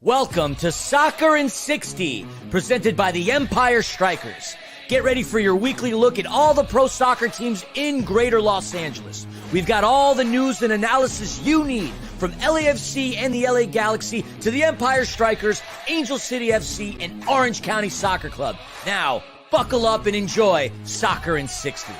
Welcome to Soccer in 60, presented by the Empire Strykers. Get ready for your weekly look at all the pro soccer teams in Greater Los Angeles. We've got all the news and analysis you need, from LAFC and the LA Galaxy to the Empire Strykers, Angel City FC, and Orange County Soccer Club. Now, buckle up and enjoy Soccer in 60.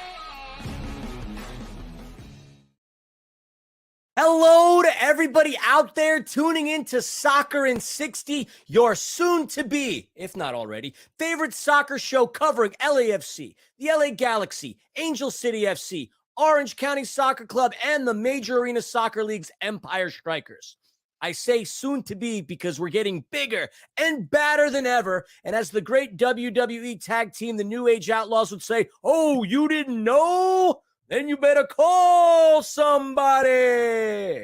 Hello to everybody out there tuning in to Soccer in 60, your soon-to-be, if not already, favorite soccer show covering LAFC, the LA Galaxy, Angel City FC, Orange County Soccer Club, and the Major Arena Soccer League's Empire Strykers. I say soon-to-be because we're getting bigger and badder than ever, and as the great WWE tag team, the New Age Outlaws, would say, "Oh, you didn't know? Then you better call somebody."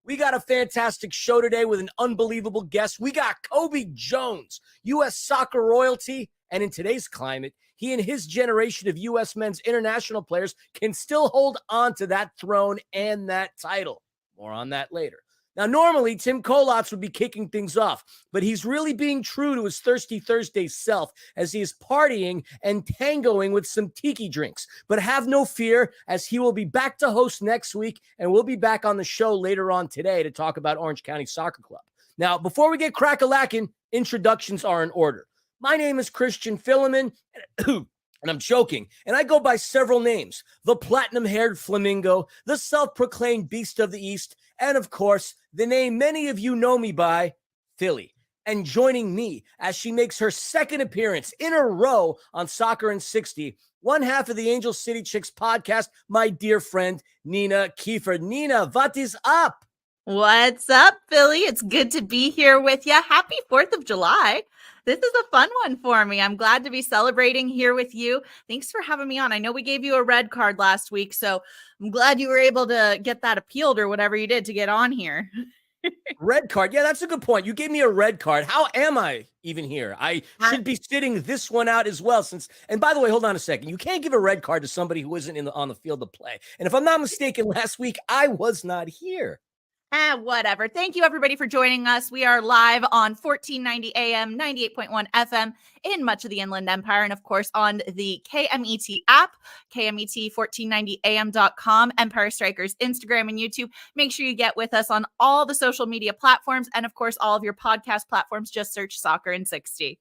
We got a fantastic show today with an unbelievable guest. We got Cobi Jones, U.S. soccer royalty. And in today's climate, he and his generation of U.S. men's international players can still hold on to that throne and that title. More on that later. Now, normally, Tim Kolotz would be kicking things off, but he's really being true to his Thirsty Thursday self as he is partying and tangoing with some tiki drinks. But have no fear, as he will be back to host next week, and we'll be back on the show later on today to talk about Orange County Soccer Club. Now, before we get crack-a-lackin', introductions are in order. My name is Christian Philemon, and I'm joking, and I go by several names: the platinum-haired flamingo, the self-proclaimed beast of the East, and of course, the name many of you know me by, Philly. And joining me as she makes her second appearance in a row on Soccer in 60, one half of the Angel City Chicks podcast, my dear friend, Nina Kiefer. Nina, what is up? What's up, Philly? It's good to be here with you. Happy 4th of July. This is a fun one for me. I'm glad to be celebrating here with you. Thanks for having me on. I know we gave you a red card last week, so I'm glad you were able to get that appealed or whatever you did to get on here. Red card. Yeah, that's a good point. You gave me a red card. How am I even here? I should be sitting this one out as well. And by the way, hold on a second. You can't give a red card to somebody who isn't on the field of play. And if I'm not mistaken, last week I was not here. Whatever. Thank you, everybody, for joining us. We are live on 1490 AM, 98.1 FM in much of the Inland Empire, and of course on the KMET app, KMET1490am.com, Empire Strykers, Instagram, and YouTube. Make sure you get with us on all the social media platforms, and of course all of your podcast platforms. Just search Soccer in 60.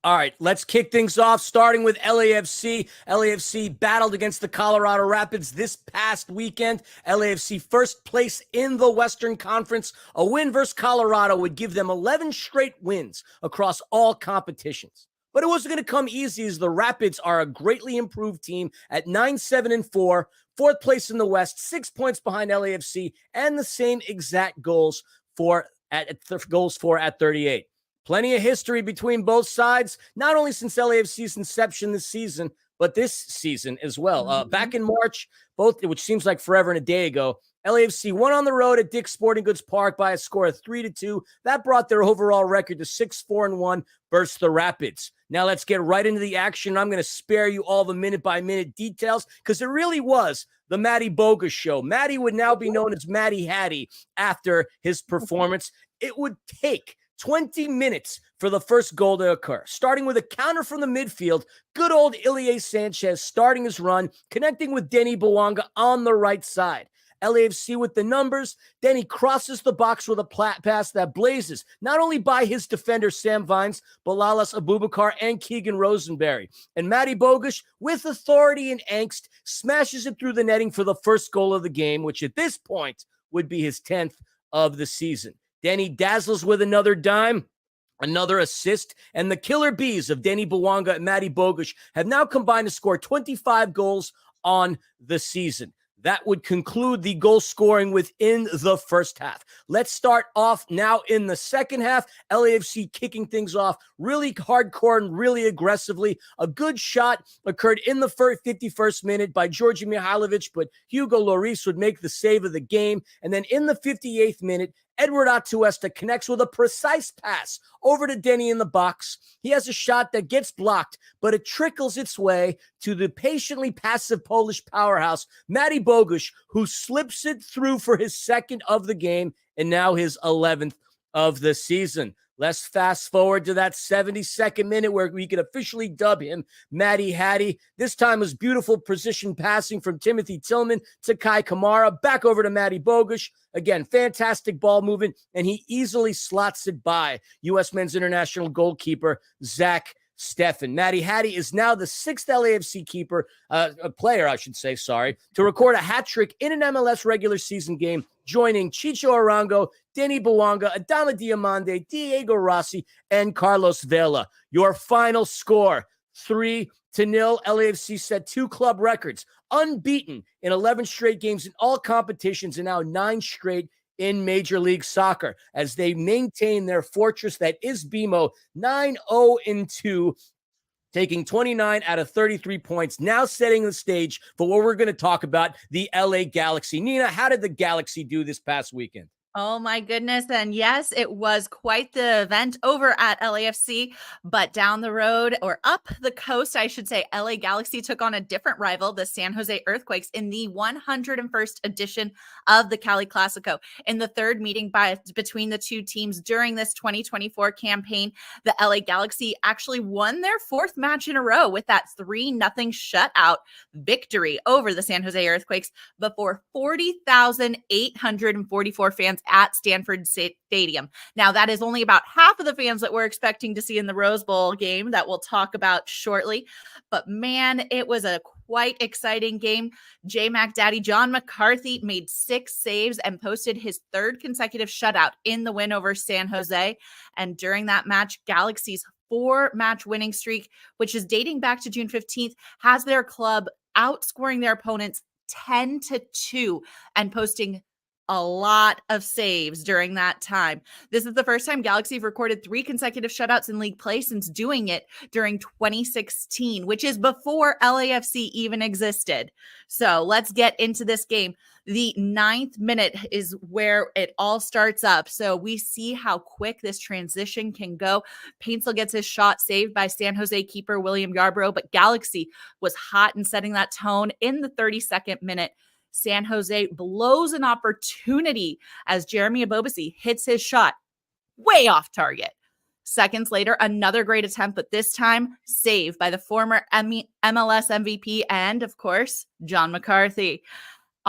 All right, let's kick things off, starting with LAFC. LAFC battled against the Colorado Rapids this past weekend. LAFC first place in the Western Conference. A win versus Colorado would give them 11 straight wins across all competitions. But it wasn't going to come easy, as the Rapids are a greatly improved team at 9-7-4, fourth place in the West, 6 points behind LAFC, and the same exact goals for at 38. Plenty of history between both sides, not only since LAFC's inception this season, but this season as well. Back in March, which seems like forever and a day ago, LAFC won on the road at Dick's Sporting Goods Park by a score of 3-2. That brought their overall record to 6-4-1 versus the Rapids. Now let's get right into the action. I'm going to spare you all the minute-by-minute details because it really was the Matty Bogus show. Matty would now be known as Matty Hattie after his performance. It would take 20 minutes for the first goal to occur. Starting with a counter from the midfield, good old Ilie Sanchez starting his run, connecting with Denny Bouanga on the right side. LAFC with the numbers. Then he crosses the box with a pass that blazes, not only by his defender Sam Vines, but Lalas Abubakar and Keegan Rosenberry. And Matty Bogus, with authority and angst, smashes it through the netting for the first goal of the game, which at this point would be his 10th of the season. Denny dazzles with another dime, another assist, and the killer bees of Denny Bouanga and Matty Bogus have now combined to score 25 goals on the season. That would conclude the goal scoring within the first half. Let's start off now in the second half. LAFC kicking things off really hardcore and really aggressively. A good shot occurred in the 51st minute by Georgi Mihailovic, but Hugo Lloris would make the save of the game. And then in the 58th minute, Edward Atuesta connects with a precise pass over to Denny in the box. He has a shot that gets blocked, but it trickles its way to the patiently passive Polish powerhouse, Matty Bogus, who slips it through for his second of the game and now his 11th of the season. Let's fast forward to that 72nd minute where we could officially dub him Matty Hattie. This time was beautiful precision passing from Timothy Tillman to Kai Kamara, back over to Matty Bogusz. Again, fantastic ball movement, and he easily slots it by U.S. men's international goalkeeper Zach Steffen. Matty Hattie is now the 6th LAFC player, to record a hat trick in an MLS regular season game, joining Chicho Arango, Denny Bouanga, Adama Diamande, Diego Rossi, and Carlos Vela. Your final score, 3-0. LAFC set 2 club records, unbeaten in 11 straight games in all competitions, and now 9 straight in Major League Soccer as they maintain their fortress that is BMO, 9-0-2, taking 29 out of 33 points, now setting the stage for what we're going to talk about, the LA Galaxy. Nina, how did the Galaxy do this past weekend? Oh my goodness. And yes, it was quite the event over at LAFC, but down the road, or up the coast, I should say, LA Galaxy took on a different rival, the San Jose Earthquakes, in the 101st edition of the Cali Clasico. In the third meeting between the two teams during this 2024 campaign, the LA Galaxy actually won their 4th match in a row with that 3-0 shutout victory over the San Jose Earthquakes before 40,844 fans at Stanford Stadium. Now, that is only about half of the fans that we're expecting to see in the Rose Bowl game that we'll talk about shortly. But man, it was a quite exciting game. J-Mac Daddy John McCarthy made 6 saves and posted his 3rd consecutive shutout in the win over San Jose. And during that match, Galaxy's 4-match winning streak, which is dating back to June 15th, has their club outscoring their opponents 10-2 and posting a lot of saves during that time. This is the first time Galaxy have recorded 3 consecutive shutouts in league play since doing it during 2016, which is before LAFC even existed. So let's get into this game. The 9th minute is where it all starts up. So we see how quick this transition can go. Paintsel gets his shot saved by San Jose keeper William Yarbrough, but Galaxy was hot in setting that tone in the 32nd minute. San Jose blows an opportunity as Jeremy Ebobisse hits his shot way off target. Seconds later, another great attempt, but this time saved by the former MLS MVP and, of course, John McCarthy.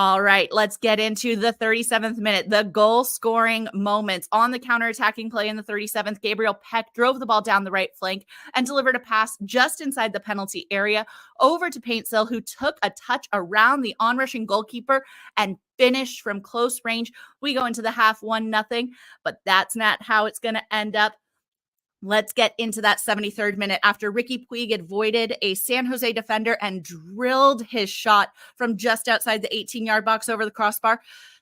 All right, let's get into the 37th minute, the goal-scoring moments. On the counter-attacking play in the 37th, Gabriel Peck drove the ball down the right flank and delivered a pass just inside the penalty area over to Paintsel, who took a touch around the onrushing goalkeeper and finished from close range. We go into the half 1-0, but that's not how it's going to end up. Let's get into that 73rd minute after Ricky Puig avoided a San Jose defender and drilled his shot from just outside the 18-yard box over the crossbar.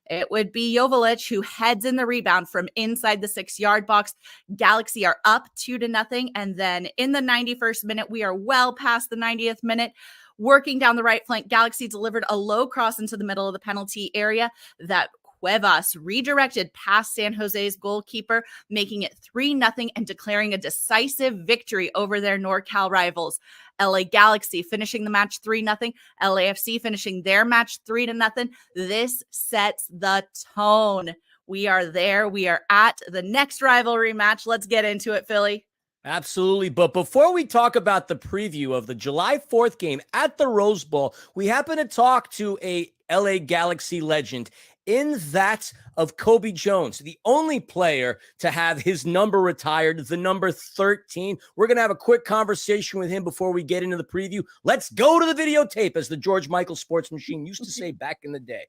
It would be Joveljic who heads in the rebound from inside the 6-yard box. Galaxy are up 2-0. And then in the 91st minute, we are well past the 90th minute. Working down the right flank, Galaxy delivered a low cross into the middle of the penalty area that Cuevas redirected past San Jose's goalkeeper, making it 3-0 and declaring a decisive victory over their NorCal rivals. LA Galaxy finishing the match 3-0. LAFC finishing their match 3-0. This sets the tone. We are there. We are at the next rivalry match. Let's get into it, Philly. Absolutely. But before we talk about the preview of the July 4th game at the Rose Bowl, we happen to talk to a LA Galaxy legend, in that of Cobi Jones, the only player to have his number retired, the number 13. We're going to have a quick conversation with him before we get into the preview. Let's go to the videotape, as the George Michael Sports Machine used to say back in the day.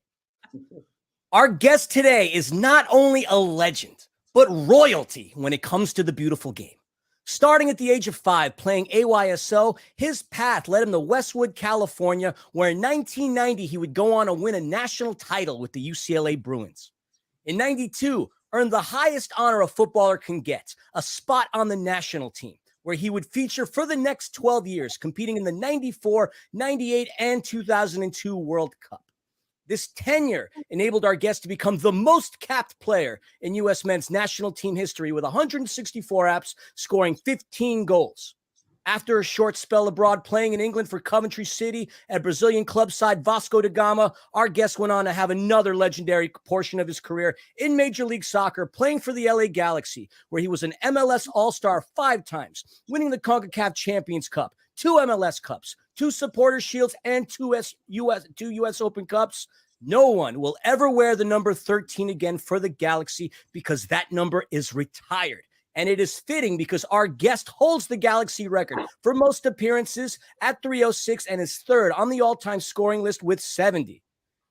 Our guest today is not only a legend, but royalty when it comes to the beautiful game. Starting at the age of 5, playing AYSO, his path led him to Westwood, California, where in 1990 he would go on to win a national title with the UCLA Bruins. In 92, earned the highest honor a footballer can get, a spot on the national team, where he would feature for the next 12 years, competing in the 94, 98, and 2002 World Cup. This tenure enabled our guest to become the most capped player in U.S. men's national team history with 164 apps, scoring 15 goals. After a short spell abroad playing in England for Coventry City and Brazilian club side Vasco da Gama, our guest went on to have another legendary portion of his career in Major League Soccer, playing for the LA Galaxy, where he was an MLS All-Star 5 times, winning the CONCACAF Champions Cup, 2 MLS Cups, 2 Supporters Shields, and 2 US Open Cups. No one will ever wear the number 13 again for the Galaxy because that number is retired. And it is fitting because our guest holds the Galaxy record for most appearances at 306 and is third on the all-time scoring list with 70.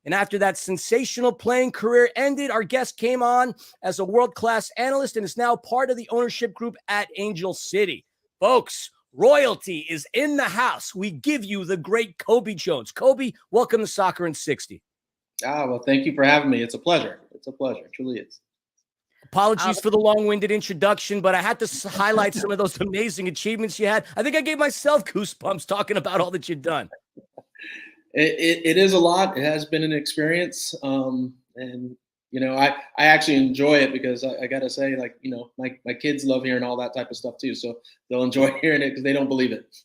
And after that sensational playing career ended, our guest came on as a world-class analyst and is now part of the ownership group at Angel City. Folks, royalty is in the house. We give you the great Cobi Jones. Cobi, welcome to Soccer in 60. Well, thank you for having me. It's a pleasure. It's a pleasure. It truly is. Apologies for the long-winded introduction, but I had to highlight some of those amazing achievements you had. I think I gave myself goosebumps talking about all that you've done. It is a lot. It has been an experience. And, you know, I actually enjoy it because I got to say, like, you know, my kids love hearing all that type of stuff too. So they'll enjoy hearing it because they don't believe it.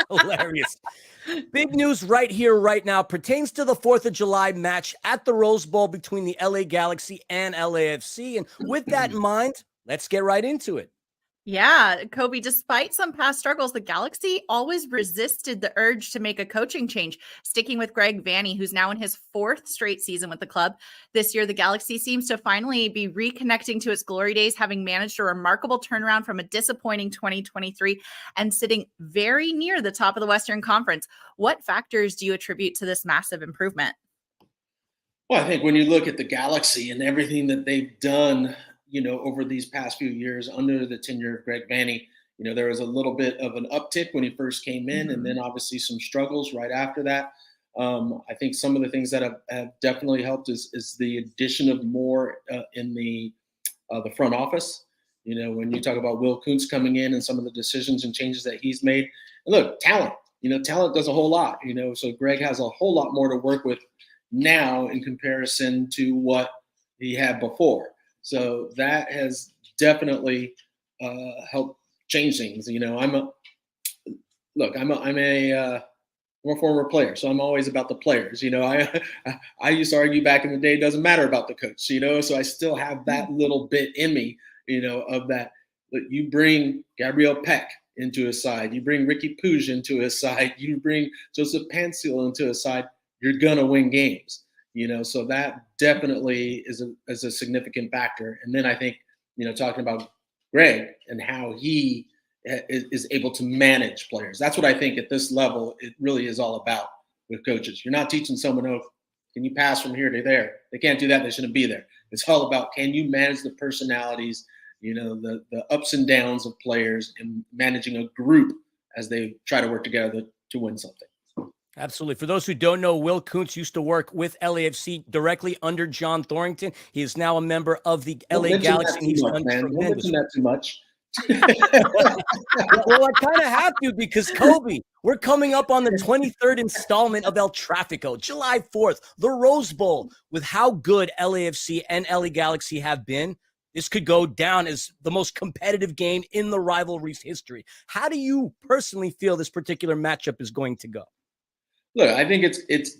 Hilarious. Big news right here, right now, pertains to the 4th of July match at the Rose Bowl between the LA Galaxy and LAFC. And with that in mind, let's get right into it. Yeah, Cobi, despite some past struggles, the Galaxy always resisted the urge to make a coaching change, sticking with Greg Vanney, who's now in his 4th straight season with the club. This year, the Galaxy seems to finally be reconnecting to its glory days, having managed a remarkable turnaround from a disappointing 2023 and sitting very near the top of the Western Conference. What factors do you attribute to this massive improvement? Well, I think when you look at the Galaxy and everything that they've done, you know, over these past few years under the tenure of Greg Vanney, you know, there was a little bit of an uptick when he first came in, and then obviously some struggles right after that. I think some of the things that have definitely helped is the addition of more in the front office. You know, when you talk about Will Kuntz coming in and some of the decisions and changes that he's made, and look, talent. You know, talent does a whole lot. You know, so Greg has a whole lot more to work with now in comparison to what he had before. So that has definitely helped change things. You know, I'm a former player, so I'm always about the players. You know, I used to argue back in the day, it doesn't matter about the coach. You know, so I still have that little bit in me. You know, of that. But you bring Gabriel Peck into his side, you bring Ricky Puig into his side, you bring Joseph Panciol into his side. You're gonna win games. You know, so that definitely is a significant factor. And then I think, you know, talking about Greg and how he is able to manage players. That's what I think at this level, it really is all about with coaches. You're not teaching someone, oh, can you pass from here to there? They can't do that. They shouldn't be there. It's all about, can you manage the personalities, you know, the ups and downs of players and managing a group as they try to work together to win something. Absolutely. For those who don't know, Will Kuntz used to work with LAFC directly under John Thorrington. He is now a member of the LA Galaxy. And he's done tremendous. Don't mention that too much. Well, I kind of have to because, Cobi, we're coming up on the 23rd installment of El Tráfico, July 4th, the Rose Bowl. With how good LAFC and LA Galaxy have been, this could go down as the most competitive game in the rivalry's history. How do you personally feel this particular matchup is going to go? Look, I think it's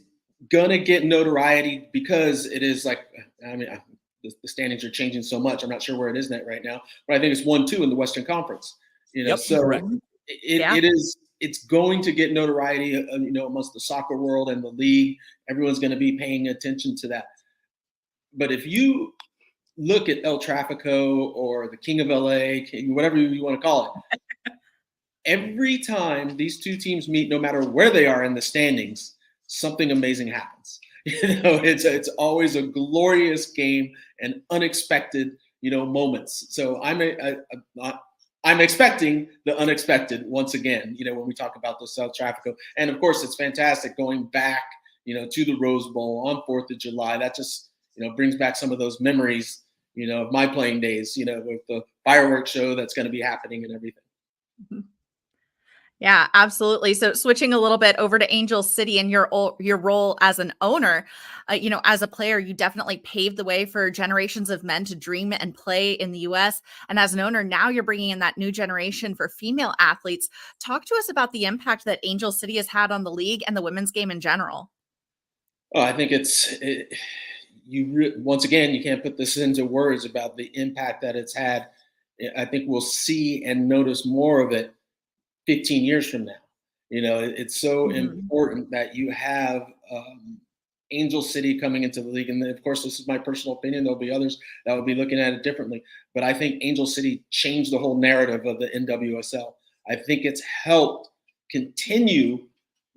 gonna get notoriety because it is like, I mean, the standings are changing so much. I'm not sure where it is right now, but I think it's 1-2 in the Western Conference. You know, yep, so correct. It's going to get notoriety, you know, amongst the soccer world and the league. Everyone's going to be paying attention to that. But if you look at El Tráfico or the King of LA, whatever you want to call it. Every time these two teams meet, no matter where they are in the standings, something amazing happens. You know, it's always a glorious game and unexpected, you know, moments. So I'm expecting the unexpected once again. You know, when we talk about the South Tráfico, and of course, it's fantastic going back, you know, to the Rose Bowl on 4th of July. That just, you know, brings back some of those memories, you know, of my playing days. You know, with the fireworks show that's going to be happening and everything. Mm-hmm. Yeah, absolutely. So switching a little bit over to Angel City and your role as an owner, as a player, you definitely paved the way for generations of men to dream and play in the U.S. And as an owner, now you're bringing in that new generation for female athletes. Talk to us about the impact that Angel City has had on the league and the women's game in general. Oh, I think once again, you can't put this into words about the impact that it's had. I think we'll see and notice more of it 15 years from now. It's so important that you have Angel City coming into the league. And of course, this is my personal opinion. There'll be others that will be looking at it differently. But I think Angel City changed the whole narrative of the NWSL. I think it's helped continue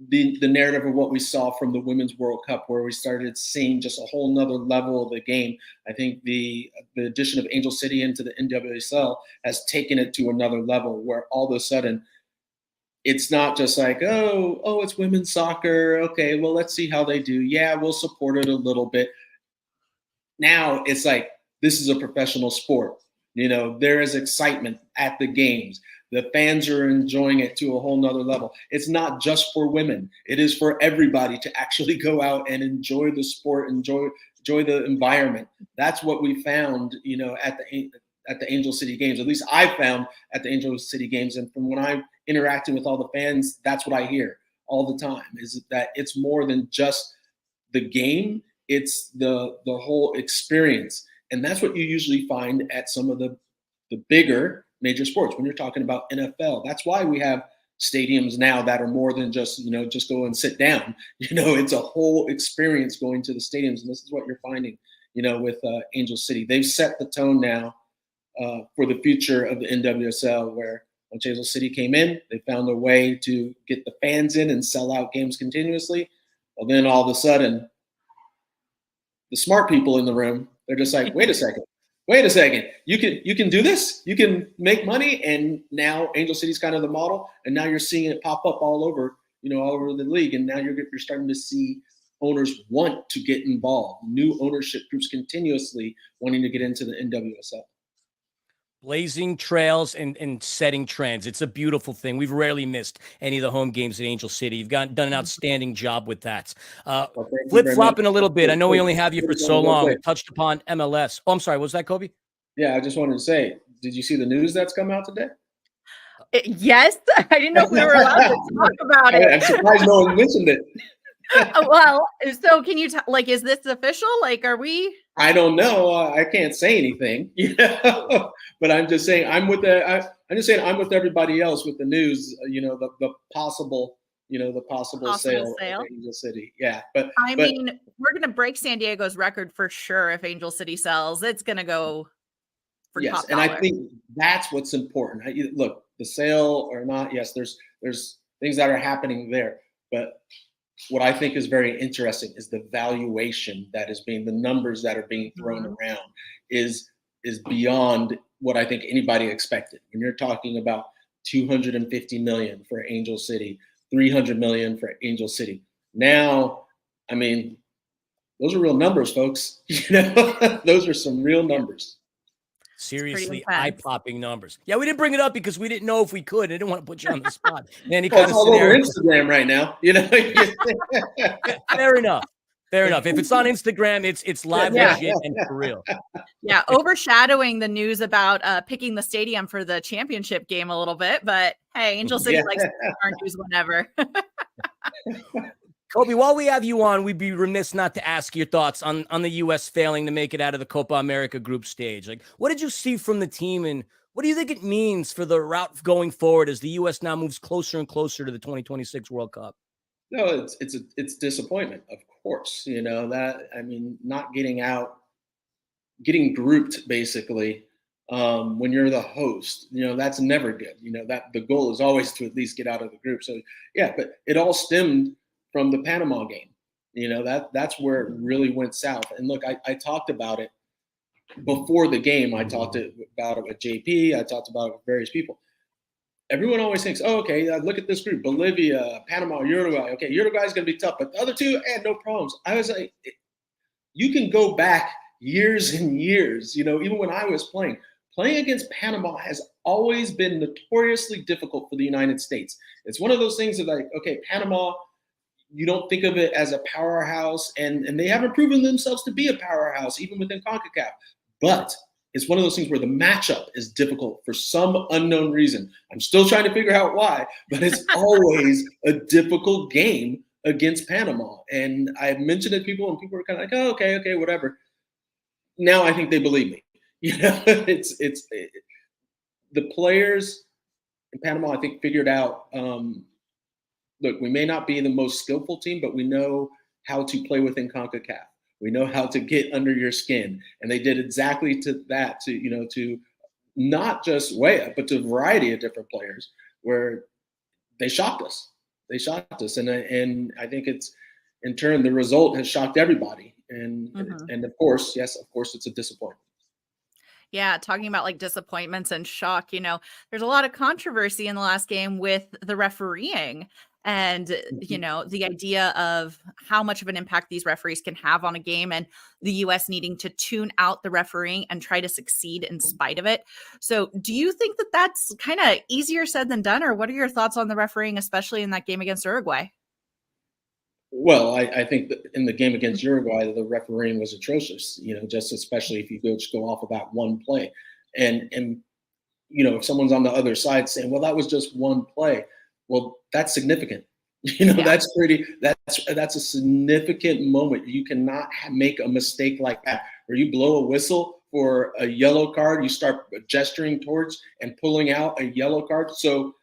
the narrative of what we saw from the Women's World Cup, where we started seeing just a whole nother level of the game. I think the addition of Angel City into the NWSL has taken it to another level, where all of a sudden it's not just like, oh, it's women's soccer. Okay, well, let's see how they do. Yeah, we'll support it a little bit. Now it's like, this is a professional sport. There is excitement at the games. The fans are enjoying it to a whole nother level. It's not just for women. It is for everybody to actually go out and enjoy the sport, enjoy the environment. That's what we found, at the Angel City games. At least I found at the Angel City games. And from when I'm interacting with all the fans, that's what I hear all the time, is that it's more than just the game. It's the whole experience. And that's what you usually find at some of the bigger major sports. When you're talking about NFL, that's why we have stadiums now that are more than just go and sit down. It's a whole experience going to the stadiums. And this is what you're finding, with Angel City. They've set the tone now for the future of the NWSL, where once Angel City came in, they found a way to get the fans in and sell out games continuously. Well, then all of a sudden, the smart people in the room, they're just like, wait a second, you can do this, you can make money. And now Angel City's kind of the model, and now you're seeing it pop up all over the league. And now you're starting to see owners want to get involved, new ownership groups continuously wanting to get into the NWSL. Blazing trails and setting trends. It's a beautiful thing. We've rarely missed any of the home games at Angel City. You've done an outstanding job with that. Flip-flopping a little bit. I know we only have you for so long. We touched upon MLS. Oh, I'm sorry. What was that, Cobi? Yeah, I just wanted to say, did you see the news that's come out today? Yes. I didn't know if we were allowed to talk about it. I'm surprised no one mentioned it. Well, so can you is this official? Are we? I don't know. I can't say anything, but I'm just saying I'm with everybody else with the news. The possible sale of Angel City. Yeah, but mean, we're gonna break San Diego's record for sure. If Angel City sells, it's gonna go for top dollar. And I think that's what's important. Look, the sale or not, yes, there's things that are happening there, but what I think is very interesting is the valuation the numbers that are being thrown around is beyond what I think anybody expected. When you're talking about $250 million for Angel City, $300 million for Angel City. Now, I mean, those are real numbers, folks. Those are some real numbers. Seriously, eye-popping numbers. Yeah, we didn't bring it up because we didn't know if we could. I didn't want to put you on the spot. It's all over Instagram right now. Fair enough. If it's on Instagram, it's live, legit, and for real. Yeah, overshadowing the news about picking the stadium for the championship game a little bit. But hey, Angel City likes to pick our news whenever. Cobi, while we have you on, we'd be remiss not to ask your thoughts on the U.S. failing to make it out of the Copa America group stage. What did you see from the team, and what do you think it means for the route going forward as the U.S. now moves closer and closer to the 2026 World Cup? No, it's disappointment, of course. Not getting out, getting grouped basically when you're the host. That's never good. That the goal is always to at least get out of the group. So yeah, but it all stemmed from the Panama game. That's where it really went south. And look, I talked about it before the game. I talked about it with JP. I talked about it with various people. Everyone always thinks, oh, okay, look at this group: Bolivia, Panama, Uruguay. Okay, Uruguay's going to be tough, but the other two, no problems. I was like, you can go back years and years. Even when I was playing playing against Panama has always been notoriously difficult for the United States. It's one of those things that, like, okay, Panama, you don't think of it as a powerhouse, and they haven't proven themselves to be a powerhouse, even within CONCACAF. But it's one of those things where the matchup is difficult for some unknown reason. I'm still trying to figure out why, but it's always a difficult game against Panama. And I mentioned it to people, and people were kind of like, oh, okay, whatever. Now I think they believe me. The players in Panama, I think, figured out, look, we may not be the most skillful team, but we know how to play within CONCACAF. We know how to get under your skin. And they did exactly to that, to not just Weah, but to a variety of different players where they shocked us. And I think it's, in turn, the result has shocked everybody. And of course, it's a disappointment. Yeah, talking about like disappointments and shock, there's a lot of controversy in the last game with the refereeing and, the idea of how much of an impact these referees can have on a game, and the US needing to tune out the refereeing and try to succeed in spite of it. So do you think that that's kind of easier said than done, or what are your thoughts on the refereing, especially in that game against Uruguay? Well, I think that in the game against Uruguay, the refereeing was atrocious, just especially if you just go off of that one play. And if someone's on the other side saying, well, that was just one play, well, that's significant. That's a significant moment. You cannot make a mistake like that where you blow a whistle for a yellow card, you start gesturing towards and pulling out a yellow card. So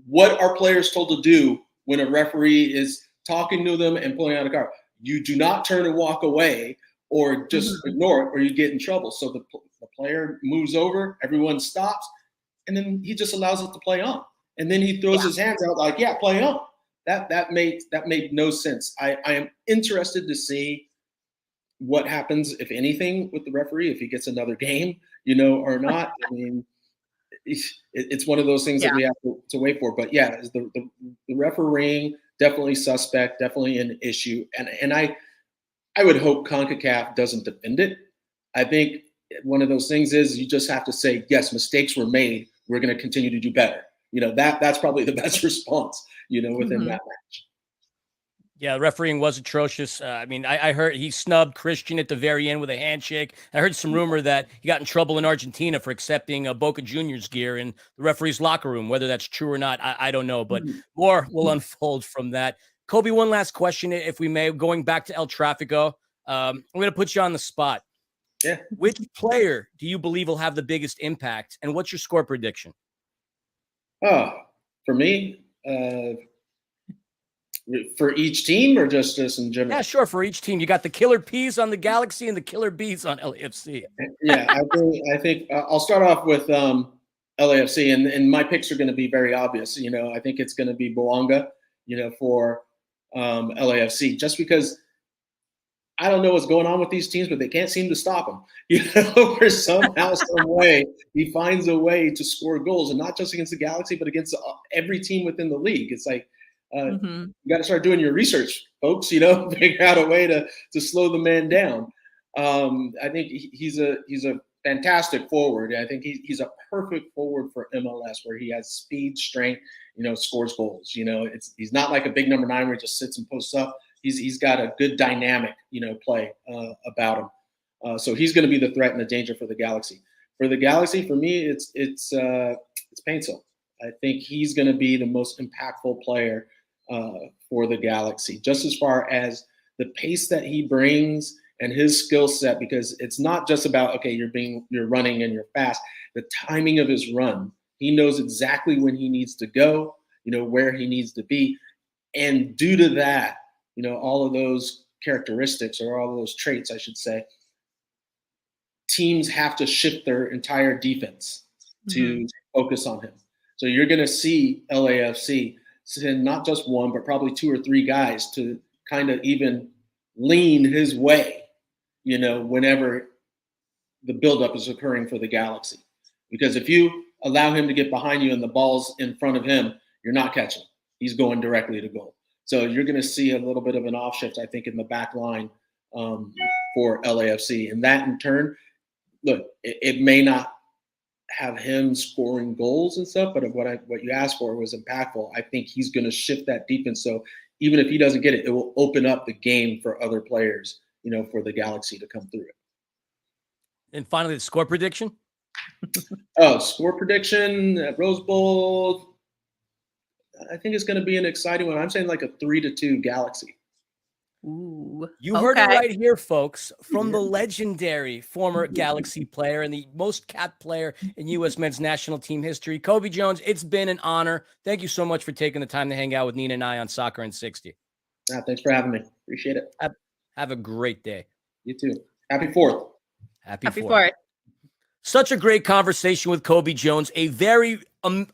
what are players told to do when a referee is talking to them and pulling out a card? You do not turn and walk away or just ignore it, or you get in trouble. So the player moves over, everyone stops, and then he just allows it to play on. And then he throws his hands out like, yeah, play on. That made no sense. I am interested to see what happens, if anything, with the referee, if he gets another game, or not. I mean, it's one of those things that we have to wait for. But yeah, the refereeing, definitely suspect, definitely an issue. And I would hope CONCACAF doesn't defend it. I think one of those things is you just have to say, yes, mistakes were made. We're going to continue to do better. That's probably the best response, within that match. Yeah, the refereeing was atrocious. I heard he snubbed Christian at the very end with a handshake. I heard some rumor that he got in trouble in Argentina for accepting Boca Juniors gear in the referee's locker room. Whether that's true or not, I don't know, but more will unfold from that. Cobi, one last question, if we may, going back to El Tráfico. I'm going to put you on the spot. Yeah. Which player do you believe will have the biggest impact, and what's your score prediction? Oh, for me, for each team, or just in general? Yeah, sure. For each team, you got the killer P's on the Galaxy and the killer B's on LAFC. Yeah, I think I'll start off with LAFC, and my picks are going to be very obvious. I think it's going to be Boanga, for LAFC, just because I don't know what's going on with these teams, but they can't seem to stop him. Or somehow, some way, he finds a way to score goals, and not just against the Galaxy, but against every team within the league. It's like, you got to start doing your research, folks. Figure out a way to slow the man down. I think he's a fantastic forward. I think he's a perfect forward for MLS, where he has speed, strength, scores goals. He's not like a big number 9 where he just sits and posts up. He's got a good dynamic, play about him. So he's going to be the threat and the danger for the Galaxy. For the Galaxy, for me, it's Paintsel. I think he's going to be the most impactful player for the Galaxy, just as far as the pace that he brings and his skill set, because it's not just about, okay, you're running and you're fast. The timing of his run, he knows exactly when he needs to go, where he needs to be. And due to that, all of those characteristics, or all of those traits, I should say, teams have to shift their entire defense to focus on him. So you're going to see LAFC send not just one, but probably 2 or 3 guys to kind of even lean his way, whenever the buildup is occurring for the Galaxy. Because if you allow him to get behind you and the ball's in front of him, you're not catching. He's going directly to goal. So you're going to see a little bit of an off shift, I think, in the back line for LAFC. And that, in turn, look, it may not have him scoring goals and stuff, but what you asked for was impactful. I think he's going to shift that defense. So even if he doesn't get it, it will open up the game for other players, for the Galaxy to come through it. And finally, the score prediction. Score prediction at Rose Bowl. I think it's going to be an exciting one. I'm saying like a 3-2 Galaxy. Ooh, you heard it right here, folks, from the legendary former Galaxy player and the most capped player in U.S. men's national team history, Cobi Jones. It's been an honor. Thank you so much for taking the time to hang out with Nina and I on Soccer in 60. Thanks for having me. Appreciate it. Have a great day. You too. Happy 4th. Happy 4th. Such a great conversation with Cobi Jones, a very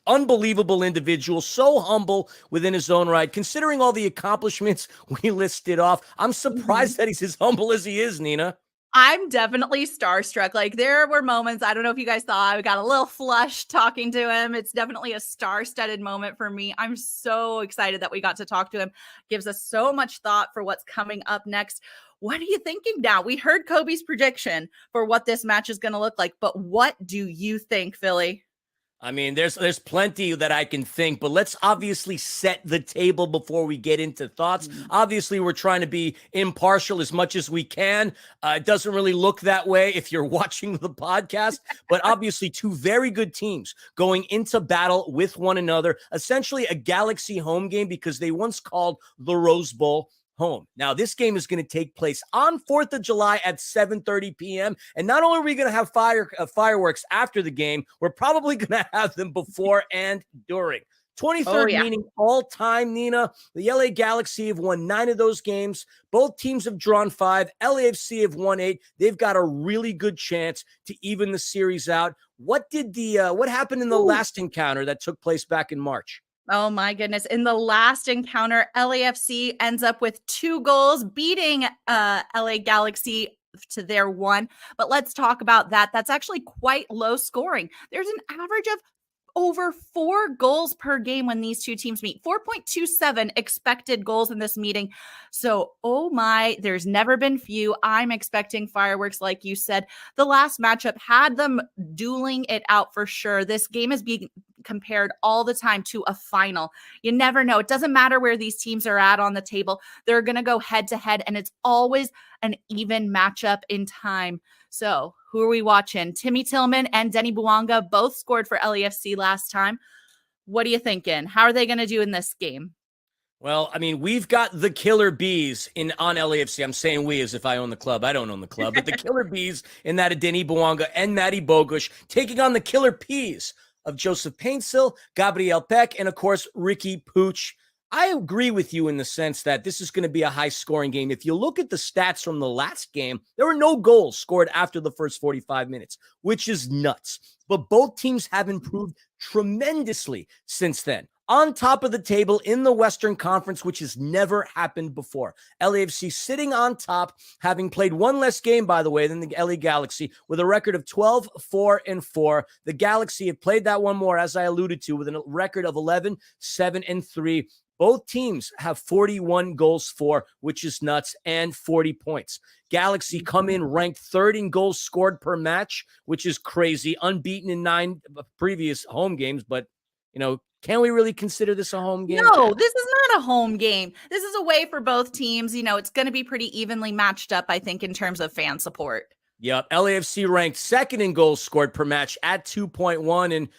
unbelievable individual, so humble within his own right. Considering all the accomplishments we listed off, I'm surprised that he's as humble as he is, Nina. I'm definitely starstruck. Like, there were moments, I don't know if you guys saw, I got a little flushed talking to him. It's definitely a star-studded moment for me. I'm so excited that we got to talk to him. Gives us so much thought for what's coming up next. What are you thinking now? We heard Cobi's prediction for what this match is going to look like, but what do you think, Philly? I mean, there's plenty that I can think, but let's obviously set the table before we get into thoughts. Obviously, we're trying to be impartial as much as we can. It doesn't really look that way if you're watching the podcast, but obviously two very good teams going into battle with one another, essentially a Galaxy home game because they once called the Rose Bowl home. Now, this game is going to take place on 4th of July at 7:30 p.m. And not only are we going to have fireworks after the game, we're probably going to have them before and during. 23rd meaning all time, Nina. The LA Galaxy have won 9 of those games. Both teams have drawn 5. LAFC have won 8. They've got a really good chance to even the series out. What happened in the last encounter that took place back in March? Oh my goodness. In the last encounter, LAFC ends up with 2 goals, beating LA Galaxy to their 1. But let's talk about that. That's actually quite low scoring. There's an average of over 4 goals per game when these two teams meet. 4.27 expected goals in this meeting. So, oh my, there's never been few. I'm expecting fireworks, like you said. The last matchup had them dueling it out for sure. This game is being compared all the time to a final. You never know. It doesn't matter where these teams are at on the table. They're going to go head to head, and it's always an even matchup in time. So who are we watching? Timmy Tillman and Denny Bouanga both scored for LAFC last time. What are you thinking? How are they going to do in this game? Well, I mean, we've got the Killer Bees on LAFC. I'm saying we as if I own the club. I don't own the club. But the Killer Bees in that of Denny Bouanga and Matty Bogusz taking on the Killer Peas of Joseph Paintsill, Gabriel Peck, and, of course, Ricky Pooch. I agree with you in the sense that this is going to be a high-scoring game. If you look at the stats from the last game, there were no goals scored after the first 45 minutes, which is nuts. But both teams have improved tremendously since then. On top of the table in the Western Conference, which has never happened before. LAFC sitting on top, having played one less game, by the way, than the LA Galaxy, with a record of 12-4-4. The Galaxy have played that one more, as I alluded to, with a record of 11-7-3. Both teams have 41 goals for, which is nuts, and 40 points. Galaxy come in ranked 3rd in goals scored per match, which is crazy, unbeaten in 9 previous home games, but, can we really consider this a home game? No, this is not a home game. This is a way for both teams. It's going to be pretty evenly matched up, I think, in terms of fan support. Yep. LAFC ranked 2nd in goals scored per match at 2.1. And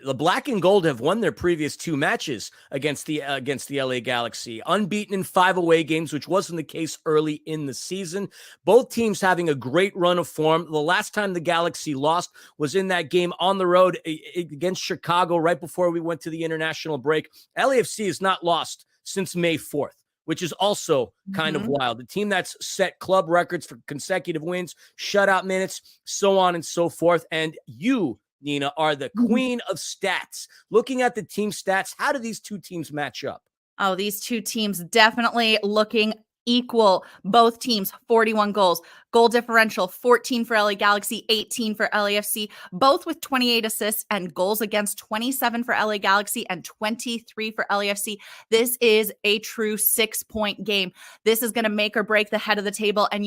the Black and Gold have won their previous 2 matches against the LA Galaxy, unbeaten in 5 away games, which wasn't the case early in the season. Both teams having a great run of form. The last time the Galaxy lost was in that game on the road against Chicago right before we went to the international break. LAFC has not lost since May 4th. Which is also kind of wild. The team that's set club records for consecutive wins, shutout minutes, so on and so forth. And you, Nina, are the queen of stats. Looking at the team stats, how do these two teams match up? Oh, these two teams definitely looking equal. Both teams, 41 goals. Goal differential, 14 for LA Galaxy, 18 for LAFC, both with 28 assists, and goals against, 27 for LA Galaxy and 23 for LAFC. This is a true 6-point game. This is going to make or break the head of the table. And,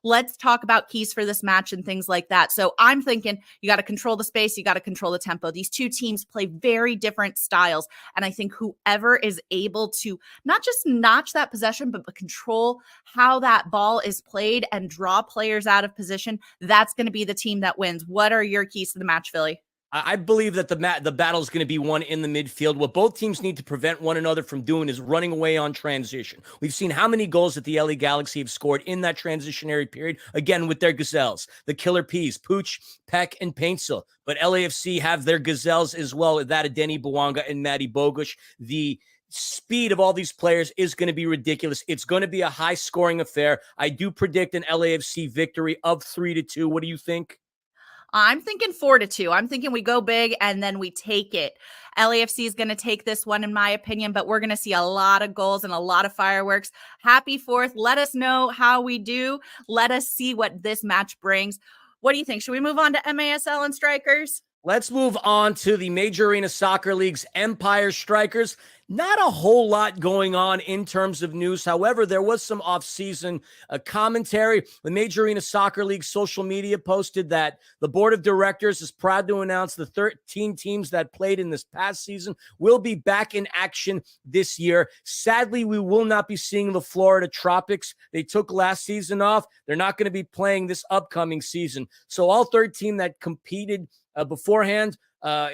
let's talk about keys for this match and things like that. So I'm thinking you got to control the space. You got to control the tempo. These two teams play very different styles. And I think whoever is able to not just notch that possession, but control how that ball is played and draw players out of position, that's going to be the team that wins. What are your keys to the match, Philly? I believe that the battle is going to be won in the midfield. What both teams need to prevent one another from doing is running away on transition. We've seen how many goals that the LA Galaxy have scored in that transitionary period, again, with their gazelles, the killer peas, Pooch, Peck, and Paintsel. But LAFC have their gazelles as well, that of Denny Bwanga and Matty Bogusz. The speed of all these players is going to be ridiculous. It's going to be a high-scoring affair. I do predict an LAFC victory of 3-2. What do you think? I'm thinking 4-2. I'm thinking we go big and then we take it. LAFC is going to take this one, in my opinion, but we're going to see a lot of goals and a lot of fireworks. Happy 4th. Let us know how we do. Let us see what this match brings. What do you think? Should we move on to MASL and Strikers? Let's move on to the Major Arena Soccer League's Empire Strykers. Not a whole lot going on in terms of news. However, there was some off-season commentary. The Major Arena Soccer League social media posted that the board of directors is proud to announce the 13 teams that played in this past season will be back in action this year. Sadly, we will not be seeing the Florida Tropics. They took last season off. They're not going to be playing this upcoming season. So all 13 that competed beforehand,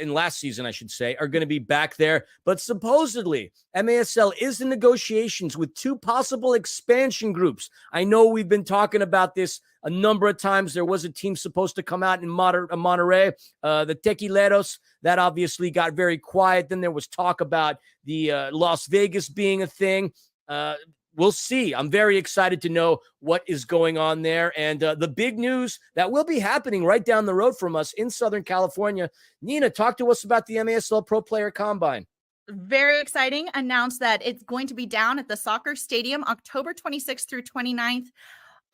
in last season, I should say, are going to be back there. But supposedly, MASL is in negotiations with 2 possible expansion groups. I know we've been talking about this a number of times. There was a team supposed to come out in Monterrey, the Tequileros. That obviously got very quiet. Then there was talk about the Las Vegas being a thing. We'll see. I'm very excited to know what is going on there. And the big news that will be happening right down the road from us in Southern California. Nina, talk to us about the MASL Pro Player Combine. Very exciting. Announced that it's going to be down at the soccer stadium October 26th through 29th.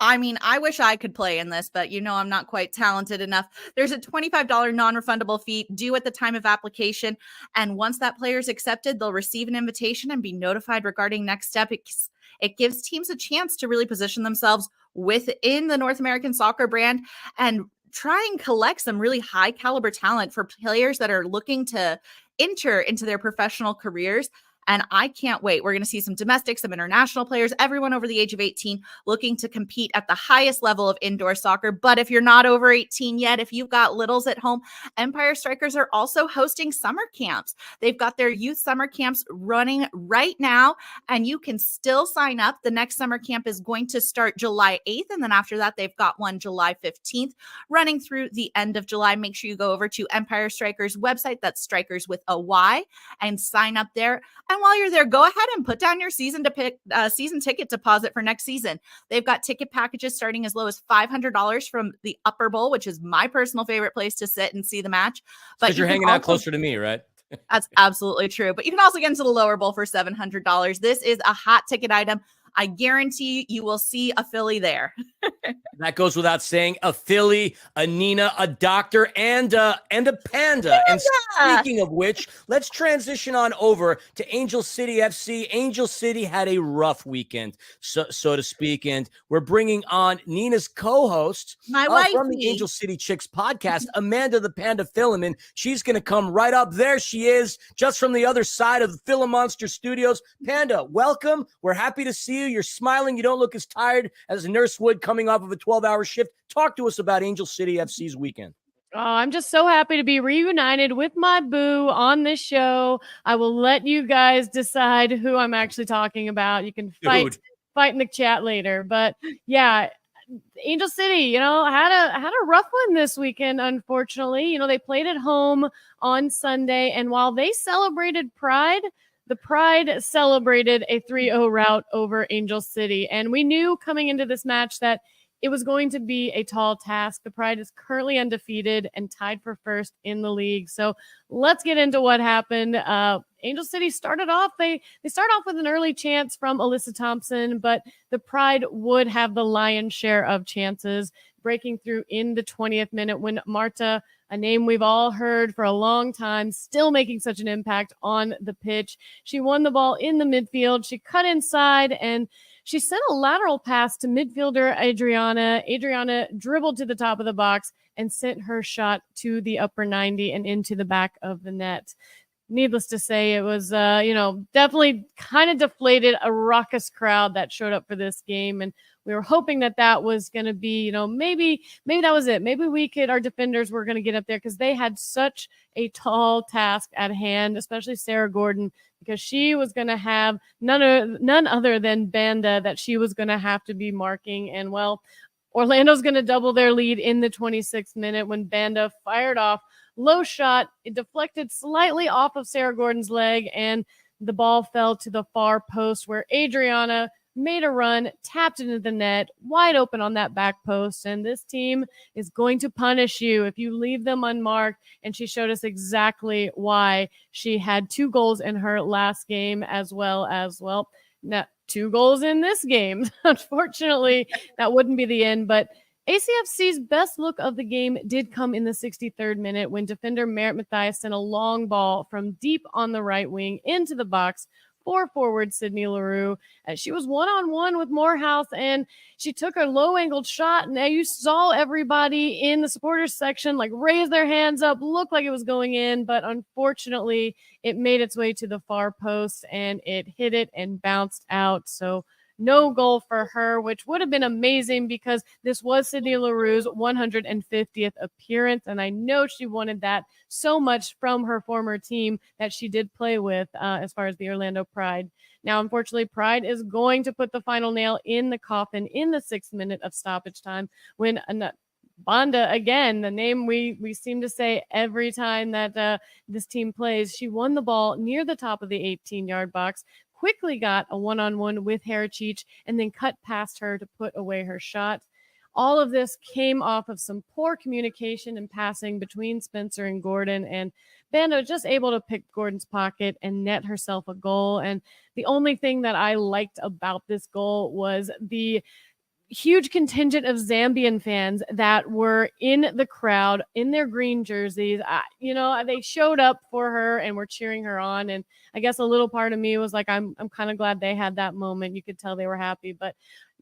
I mean, I wish I could play in this, but I'm not quite talented enough. There's a $25 non-refundable fee due at the time of application. And once that player is accepted, they'll receive an invitation and be notified regarding next step. It gives teams a chance to really position themselves within the North American soccer brand and try and collect some really high caliber talent for players that are looking to enter into their professional careers. And I can't wait. We're going to see some domestic, some international players, everyone over the age of 18 looking to compete at the highest level of indoor soccer. But if you're not over 18 yet, if you've got littles at home, Empire Strykers are also hosting summer camps. They've got their youth summer camps running right now, and you can still sign up. The next summer camp is going to start July 8th. And then after that, they've got one July 15th running through the end of July. Make sure you go over to Empire Strykers website. That's Strikers with a Y, and sign up there. And while you're there, go ahead and put down your season ticket deposit for next season. They've got ticket packages starting as low as $500 from the Upper Bowl, which is my personal favorite place to sit and see the match. But you're hanging out closer to me, right? That's absolutely true. But you can also get into the Lower Bowl for $700. This is a hot ticket item. I guarantee you will see a Philly there. That goes without saying. A Philly, a Nina, a doctor, and a panda. And speaking of which, let's transition on over to Angel City FC. Angel City had a rough weekend, so to speak, and we're bringing on Nina's co-host from the Angel City Chicks podcast, Amanda the Panda Philemon. She's going to come right up. There she is, just from the other side of the Philomonster Studios. Panda, welcome. We're happy to see you. You're smiling. You don't look as tired as a nurse would coming off of a 12-hour shift. Talk to us about Angel City FC's weekend. Oh, I'm just so happy to be reunited with my boo on this show. I will let you guys decide who I'm actually talking about. You can fight in the chat later. But yeah, Angel City, had a rough one this weekend, unfortunately. They played at home on Sunday, and while they celebrated Pride, the Pride celebrated a 3-0 rout over Angel City. And we knew coming into this match that it was going to be a tall task. The Pride is currently undefeated and tied for first in the league. So let's get into what happened. Angel City started off, they start off with an early chance from Alyssa Thompson, but the Pride would have the lion's share of chances, breaking through in the 20th minute when Marta, a name we've all heard for a long time, still making such an impact on the pitch. She won the ball in the midfield. She cut inside and she sent a lateral pass to midfielder Adriana. Adriana dribbled to the top of the box and sent her shot to the upper 90 and into the back of the net. Needless to say, it was, definitely kind of deflated a raucous crowd that showed up for this game. And we were hoping that was going to be, maybe that was it. Maybe our defenders were going to get up there because they had such a tall task at hand, especially Sarah Gordon, because she was going to have none other than Banda that she was going to have to be marking. And well, Orlando's going to double their lead in the 26th minute when Banda fired off low shot. It deflected slightly off of Sarah Gordon's leg, and the ball fell to the far post where Adriana made a run, tapped into the net, wide open on that back post. And this team is going to punish you if you leave them unmarked. And she showed us exactly why. She had 2 goals in her last game, as well as, now 2 goals in this game. Unfortunately, that wouldn't be the end, but ACFC's best look of the game did come in the 63rd minute when defender Merritt Mathias sent a long ball from deep on the right wing into the box for forward Sydney Leroux. She was one-on-one with Morehouse, and she took a low-angled shot, and you saw everybody in the supporters section raise their hands up, looked like it was going in, but unfortunately it made its way to the far post, and it hit it and bounced out. So no goal for her, which would have been amazing because this was Sydney Leroux's 150th appearance, and I know she wanted that so much from her former team that she did play with as far as the Orlando Pride. Now, unfortunately, Pride is going to put the final nail in the coffin in the 6th minute of stoppage time when Banda, again, the name we seem to say every time that this team plays, she won the ball near the top of the 18-yard box, quickly got a one-on-one with Herachich, and then cut past her to put away her shot. All of this came off of some poor communication and passing between Spencer and Gordon, and Banda was just able to pick Gordon's pocket and net herself a goal. And the only thing that I liked about this goal was the huge contingent of Zambian fans that were in the crowd in their green jerseys. They showed up for her and were cheering her on. And I guess a little part of me was like, I'm kind of glad they had that moment. You could tell they were happy, but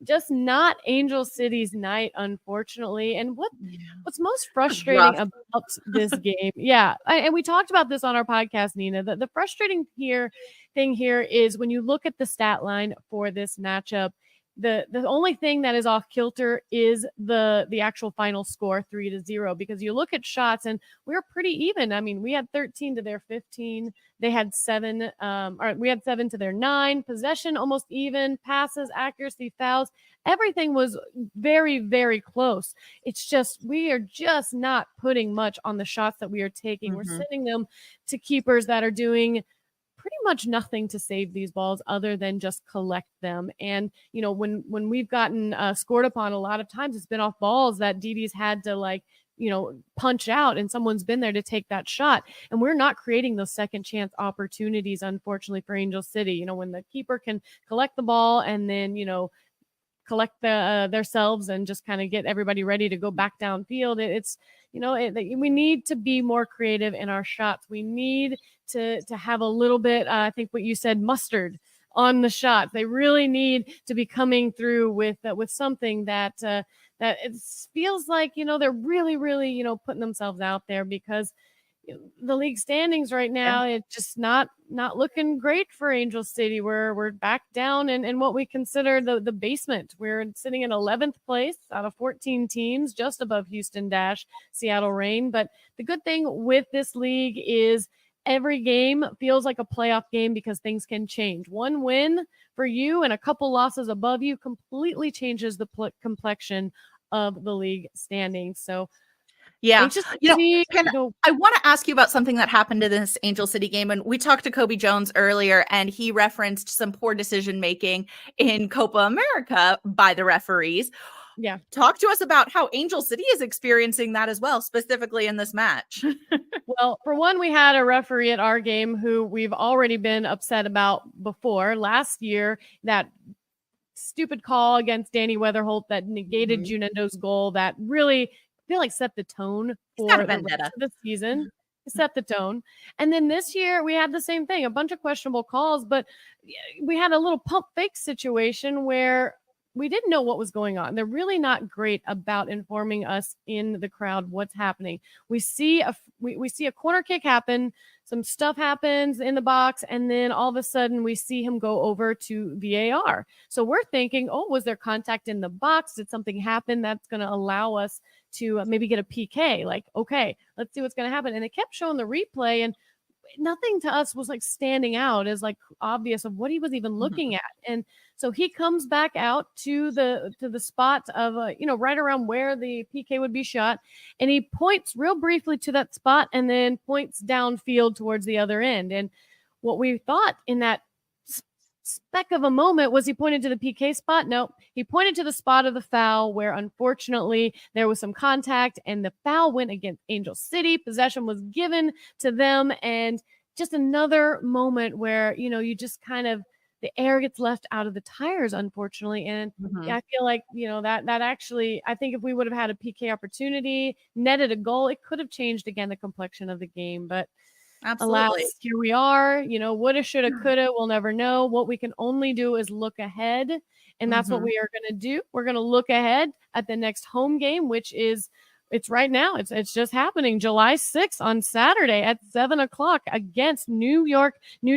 just not Angel City's night, unfortunately. And what's most frustrating about this game, and we talked about this on our podcast, Nina, the frustrating thing here is when you look at the stat line for this matchup, the only thing that is off kilter is the actual final score, 3-0, because you look at shots and we're pretty even. I mean, we had 13 to their 15. They had 7, we had 7 to their 9. Possession almost even. Passes, accuracy, fouls. Everything was very, very close. It's just we are just not putting much on the shots that we are taking. Mm-hmm. We're sending them to keepers that are doing pretty much nothing to save these balls other than just collect them. And, when we've gotten scored upon a lot of times, it's been off balls that DD's had to punch out, and someone's been there to take that shot. And we're not creating those second chance opportunities, unfortunately, for Angel City. When the keeper can collect the ball and then, collect themselves and just kind of get everybody ready to go back downfield. We need to be more creative in our shots. We need to have a little bit, I think what you said, mustard on the shots. They really need to be coming through with something that it feels like, they're really, really, putting themselves out there, because the league standings right now, it's just not looking great for Angel City. We're back down in what we consider the basement. We're sitting in 11th place out of 14 teams, just above Houston Dash, Seattle Reign. But the good thing with this league is every game feels like a playoff game because things can change. One win for you and a couple losses above you completely changes the complexion of the league standings. So yeah, I want to ask you about something that happened in this Angel City game. And we talked to Cobi Jones earlier, and he referenced some poor decision making in Copa America by the referees. Yeah. Talk to us about how Angel City is experiencing that as well, specifically in this match. Well, for one, we had a referee at our game who we've already been upset about before. Last year, that stupid call against Danny Weatherholt that negated Junendo's goal that really, I feel like, set the tone for the rest of the season. Set the tone. And then this year we had the same thing, a bunch of questionable calls, but we had a little pump fake situation where we didn't know what was going on. They're really not great about informing us in the crowd what's happening. We see a corner kick happen, some stuff happens in the box, and then all of a sudden we see him go over to VAR. So we're thinking, oh, was there contact in the box? Did something happen that's going to allow us to maybe get a PK? Like, okay, let's see what's going to happen. And they kept showing the replay, and nothing to us was like standing out as like obvious of what he was even looking at. And so he comes back out to the spot of right around where the PK would be shot, and he points real briefly to that spot and then points downfield towards the other end. And what we thought in that speck of a moment was he pointed to the PK spot. No, he pointed to the spot of the foul where unfortunately there was some contact and the foul went against Angel City. Possession was given to them, and just another moment where you just kind of, the air gets left out of the tires, unfortunately. And I feel like that actually, I think if we would have had a PK opportunity, netted a goal, it could have changed again the complexion of the game. But alas, here we are. Woulda, shoulda, coulda. We'll never know. What we can only do is look ahead, and that's what we are going to do. We're going to look ahead at the next home game, which is it's right now. It's just happening, July 6th on Saturday at 7:00 against New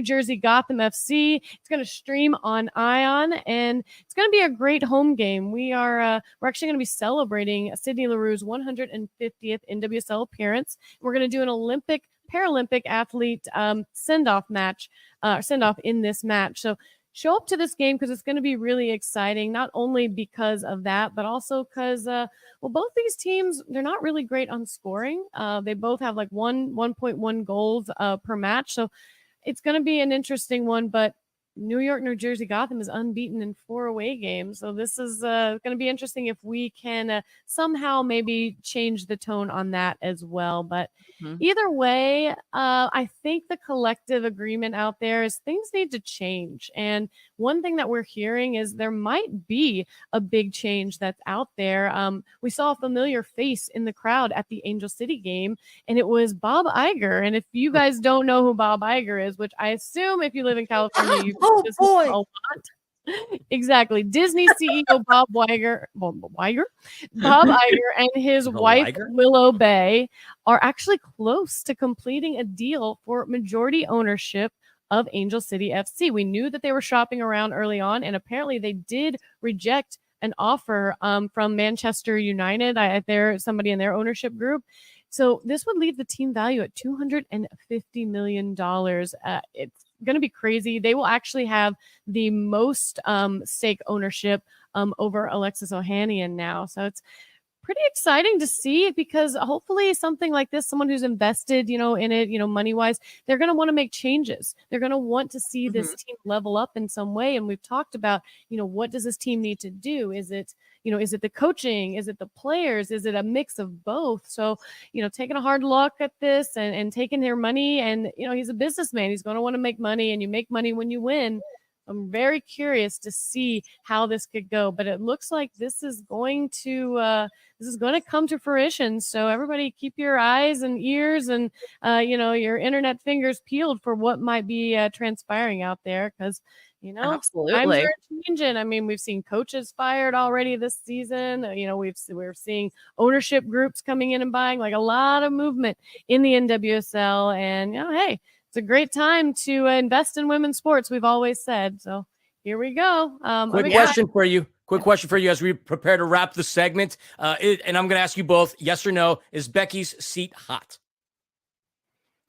Jersey Gotham FC. It's going to stream on Ion, and it's going to be a great home game. We're actually going to be celebrating Sydney Leroux's 150th NWSL appearance. We're going to do an Paralympic athlete send-off in this match. So show up to this game because it's going to be really exciting, not only because of that, but also because, both these teams, they're not really great on scoring. They both have like 1.1 goals per match. So it's going to be an interesting one, but New Jersey Gotham is unbeaten in 4 away games. So this is going to be interesting if we can somehow maybe change the tone on that as well. But either way, I think the collective agreement out there is things need to change. And one thing that we're hearing is there might be a big change that's out there. We saw a familiar face in the crowd at the Angel City game, and it was Bob Iger. And if you guys don't know who Bob Iger is, which I assume if you live in California, you a lot. Exactly. Disney CEO Bob Iger, and his wife Willow Bay are actually close to completing a deal for majority ownership of Angel City FC. We knew that they were shopping around early on, and apparently they did reject an offer from Manchester United. They're somebody in their ownership group. So this would leave the team value at $250 million. It's going to be crazy. They will actually have the most stake ownership over Alexis Ohanian now. So it's pretty exciting to see, because hopefully something like this, someone who's invested, in it, money-wise, they're going to want to make changes. They're going to want to see this team level up in some way. And we've talked about, what does this team need to do? Is it the coaching? Is it the players? Is it a mix of both? So, taking a hard look at this and taking their money, and, he's a businessman. He's going to want to make money, and you make money when you win. I'm very curious to see how this could go, but it looks like this is going to come to fruition. So everybody, keep your eyes and ears and your internet fingers peeled for what might be transpiring out there, because absolutely, times are changing. I mean, we've seen coaches fired already this season. We're seeing ownership groups coming in and buying, like a lot of movement in the NWSL, and hey. It's a great time to invest in women's sports, we've always said. So here we go. Quick question for you as we prepare to wrap the segment. And I'm going to ask you both, yes or no, is Becky's seat hot?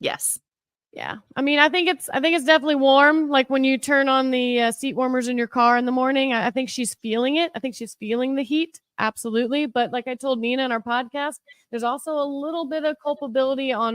Yes. Yeah. I mean, I think it's definitely warm. Like when you turn on the seat warmers in your car in the morning, I think she's feeling it. I think she's feeling the heat. Absolutely. But like I told Nina in our podcast, there's also a little bit of culpability on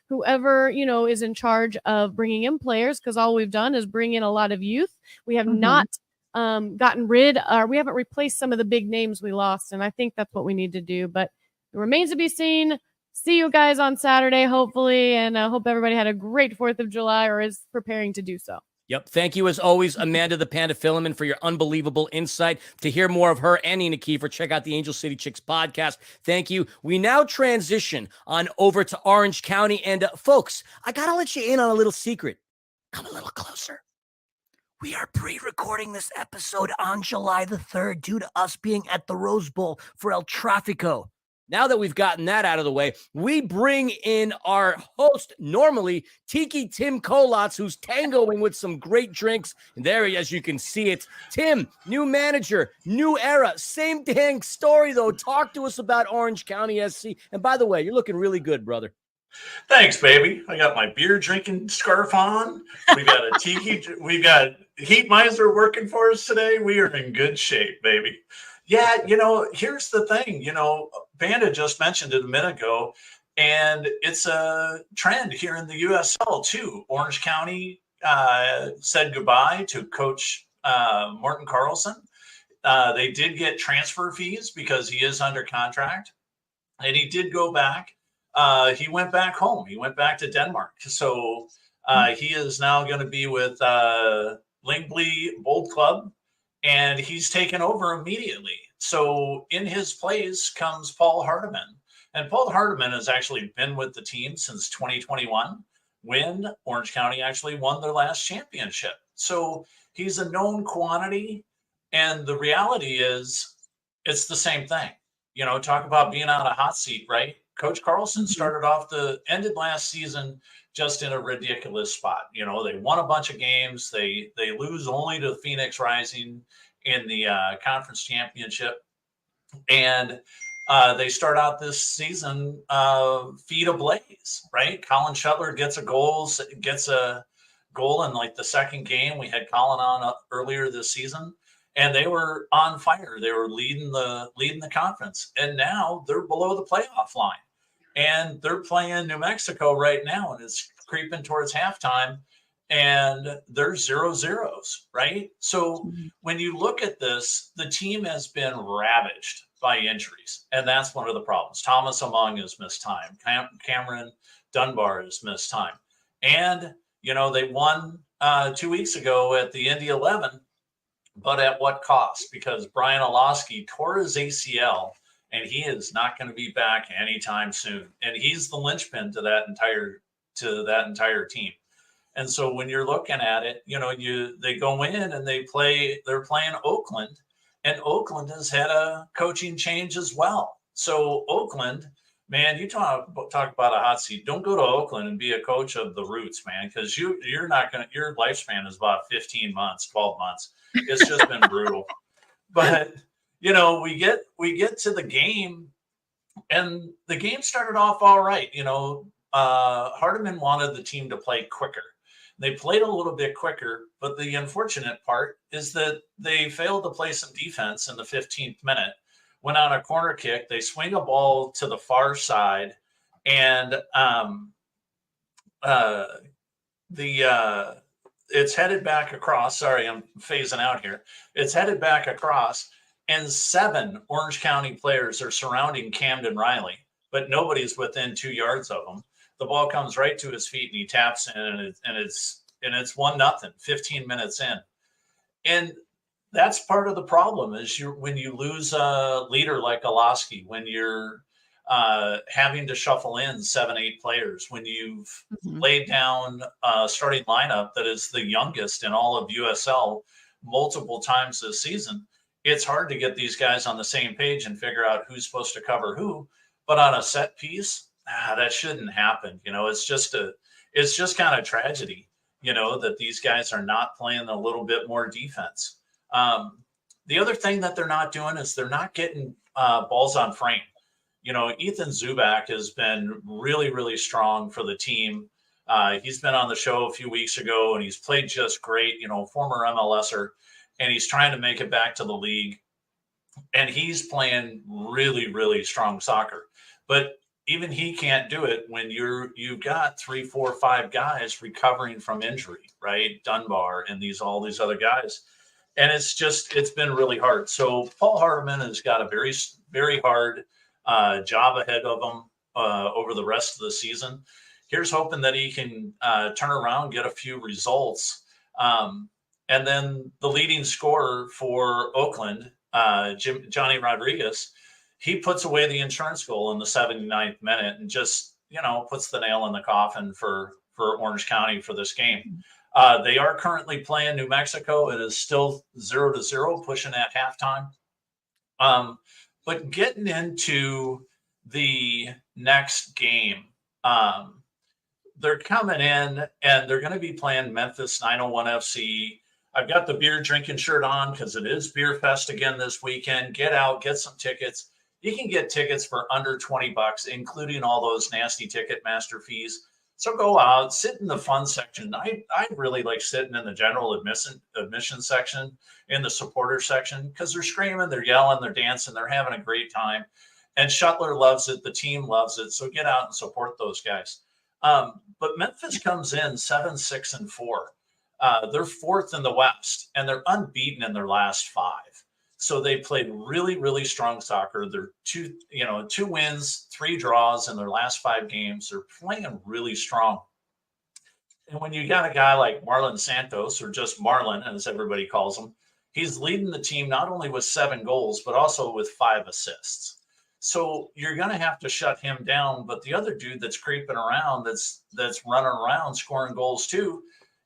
whoever, is in charge of bringing in players, because all we've done is bring in a lot of youth. We have not gotten rid, or we haven't replaced some of the big names we lost. And I think that's what we need to do. But it remains to be seen. See you guys on Saturday, hopefully. And I hope everybody had a great 4th of July or is preparing to do so. Yep. Thank you, as always, Amanda the Panda Filliman, for your unbelievable insight. To hear more of her and Nina Kiefer, check out the Angel City Chicks podcast. Thank you. We now transition on over to Orange County. And folks, I got to let you in on a little secret. Come a little closer. We are pre-recording this episode on July the 3rd due to us being at the Rose Bowl for El Tráfico. Now that we've gotten that out of the way, we bring in our host, normally, Tiki Tim Kolotz, who's tangoing with some great drinks. And there, as you can see it, Tim, new manager, new era, same dang story, though. Talk to us about Orange County SC. And by the way, you're looking really good, brother. Thanks, baby. I got my beer drinking scarf on. We got a Tiki. We got Heat Miser working for us today. We are in good shape, baby. Yeah, here's the thing. Banda just mentioned it a minute ago, and it's a trend here in the USL too. Orange County said goodbye to Coach Morten Carlson. They did get transfer fees because he is under contract, and he did go back. He went back home. He went back to Denmark. So he is now going to be with Lyngby Bold Club, and he's taken over immediately. So in his place comes Paul Hardiman. And Paul Hardiman has actually been with the team since 2021, when Orange County actually won their last championship. So he's a known quantity. And the reality is it's the same thing. Talk about being on a hot seat, right? Coach Carlson ended last season just in a ridiculous spot. They won a bunch of games. They lose only to Phoenix Rising in the conference championship. And they start out this season feet ablaze, right? Colin Shuttler gets a goal in like the second game. We had Colin on earlier this season, and they were on fire. They were leading the conference, and now they're below the playoff line. And they're playing New Mexico right now, and it's creeping towards halftime, and they're 0-0, right? So when you look at this, the team has been ravaged by injuries, and that's one of the problems. Thomas Among has missed time. Cameron Dunbar has missed time. And, they won 2 weeks ago at the Indy 11, but at what cost? Because Brian Olowski tore his ACL, and he is not going to be back anytime soon. And he's the linchpin to that entire team. And so when you're looking at it, they go in and they're playing Oakland, and Oakland has had a coaching change as well. So Oakland, man, you talk about a hot seat. Don't go to Oakland and be a coach of the Roots, man, because your lifespan is about 15 months, 12 months. It's just been brutal. But we get to the game, and the game started off all right. Hardiman wanted the team to play quicker. They played a little bit quicker, but the unfortunate part is that they failed to play some defense in the 15th minute. Went on a corner kick. They swing a ball to the far side, and it's headed back across. Sorry, I'm phasing out here. It's headed back across, and 7 Orange County players are surrounding Camden Riley, but nobody's within 2 yards of him. The ball comes right to his feet, and he taps in, and it's 1-0, 15 minutes in. And that's part of the problem is when you lose a leader like Olowski, when you're having to shuffle in 7-8 players, when you've laid down a starting lineup that is the youngest in all of USL multiple times this season, it's hard to get these guys on the same page and figure out who's supposed to cover who. But on a set piece, that shouldn't happen. It's just kind of tragedy, that these guys are not playing a little bit more defense. The other thing that they're not doing is they're not getting balls on frame. Ethan Zubak has been really, really strong for the team. He's been on the show a few weeks ago, and he's played just great, former MLSer, and he's trying to make it back to the league. And he's playing really, really strong soccer. But even he can't do it when you've got 3, 4, 5 guys recovering from injury, right? Dunbar and all these other guys. And it's been really hard. So Paul Hardeman has got a very, very hard job ahead of him over the rest of the season. Here's hoping that he can turn around, get a few results. And then the leading scorer for Oakland, Johnny Rodriguez, he puts away the insurance goal in the 79th minute and just, puts the nail in the coffin for Orange County for this game. They are currently playing New Mexico. It is still 0-0, pushing at halftime. But getting into the next game, they're coming in and they're going to be playing Memphis 901 FC. I've got the beer drinking shirt on because it is Beer Fest again this weekend. Get out, get some tickets. You can get tickets for under $20, including all those nasty Ticketmaster fees. So go out, sit in the fun section. I really like sitting in the general admission section, in the supporter section, because they're screaming, they're yelling, they're dancing, they're having a great time. And Shuttler loves it. The team loves it. So get out and support those guys. But Memphis comes in 7-6-4. They're fourth in the West, and they're unbeaten in their last 5. So they played really, really strong soccer. They're 2 wins, 3 draws in their last 5 games. They're playing really strong. And when you got a guy like Marlon Santos, or just Marlon, as everybody calls him, he's leading the team not only with 7 goals, but also with 5 assists. So you're going to have to shut him down. But the other dude that's creeping around, that's running around scoring goals too,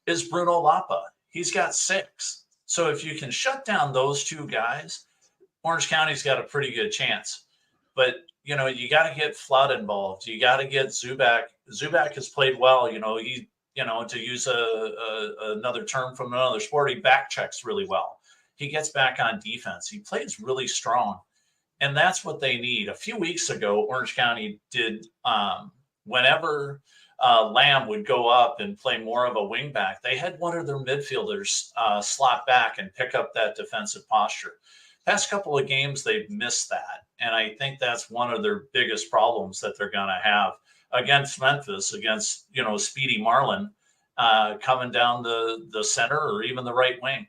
is Bruno Lapa. He's got 6. So if you can shut down those 2 guys, Orange County's got a pretty good chance. But, you got to get Flood involved. You got to get Zubak. Zubak has played well. He, to use another term from another sport, he back checks really well. He gets back on defense. He plays really strong. And that's what they need. A few weeks ago, Orange County did, whenever Lamb would go up and play more of a wing back, they had one of their midfielders slot back and pick up that defensive posture. Past couple of games, they've missed that. And I think that's one of their biggest problems that they're going to have against Memphis, against, Speedy Marlin coming down the center or even the right wing.